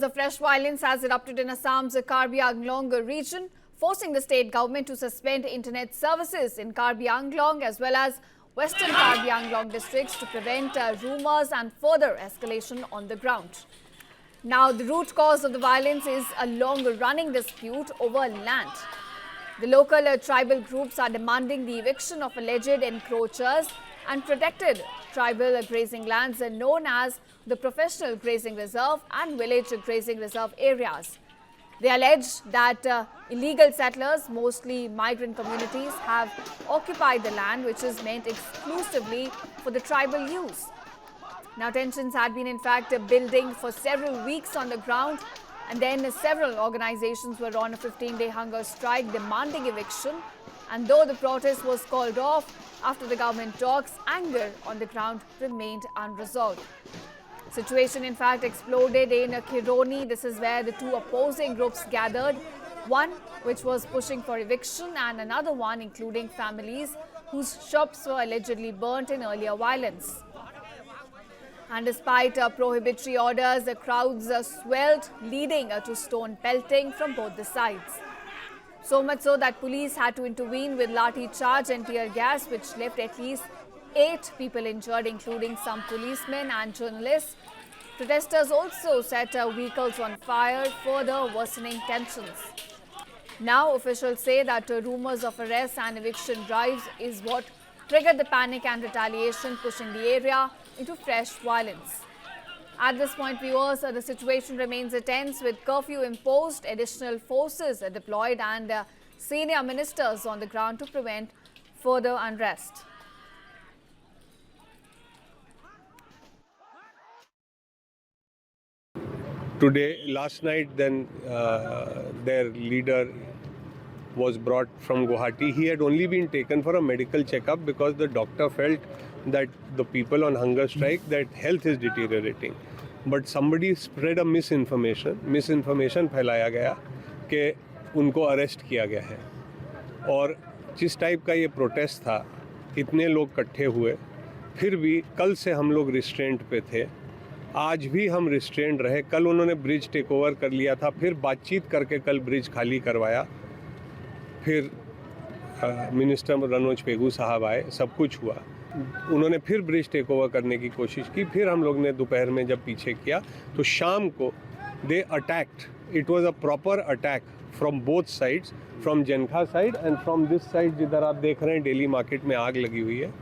The fresh violence has erupted in Assam's Karbi Anglong region, forcing the state government to suspend internet services in Karbi Anglong as well as western Karbi Anglong districts to prevent rumors and further escalation on the ground. Now, the root cause of the violence is a long-running dispute over land. The local tribal groups are demanding the eviction of alleged encroachers and protected tribal grazing lands known as the Professional Grazing Reserve and Village Grazing Reserve areas. They allege that illegal settlers, mostly migrant communities, have occupied the land which is meant exclusively for the tribal use. Now, tensions had been in fact building for several weeks on the ground, and then several organizations were on a 15-day hunger strike demanding eviction. And though the protest was called off after the government talks, anger on the ground remained unresolved. Situation in fact exploded in Kironi. This is where the two opposing groups gathered, one which was pushing for eviction and another one including families whose shops were allegedly burnt in earlier violence. And despite prohibitory orders, the crowds swelled, leading to stone pelting from both the sides. So much so that police had to intervene with lathi charge and tear gas, which left at least 8 people injured, including some policemen and journalists. Protesters also set vehicles on fire, further worsening tensions. Now, officials say that rumors of arrests and eviction drives is what triggered the panic and retaliation, pushing the area into fresh violence. At this point, viewers, the situation remains tense with curfew imposed, additional forces deployed and senior ministers on the ground to prevent further unrest. Last night, their leader was brought from Guwahati. He had only been taken for a medical checkup because the doctor felt that the people on hunger strike, that health is deteriorating. But somebody spread a misinformation फैलाया गया कि उनको arrest किया गया है. और जिस type का ये प्रोटेस्ट था, इतने लोग इकट्ठे हुए, फिर भी कल से हम लोग रिस्ट्रेंट पे थे. आज भी हम रिस्ट्रेंट रहे. कल उन्होंने ब्रिज टेक ओवर कर लिया था, फिर बातचीत करके कल ब्रिज खाली करवाया. फिर मिनिस्टर रणोज पेगू साहब आए, सब कुछ हुआ. उन्होंने फिर ब्रिज टेक ओवर करने की कोशिश की. फिर हम लोग ने दोपहर में जब पीछे किया तो शाम को they attacked. It was a proper attack from both sides, from जनखा side and from this side जिधर आप देख रहे हैं डेली मार्केट में आग लगी हुई है.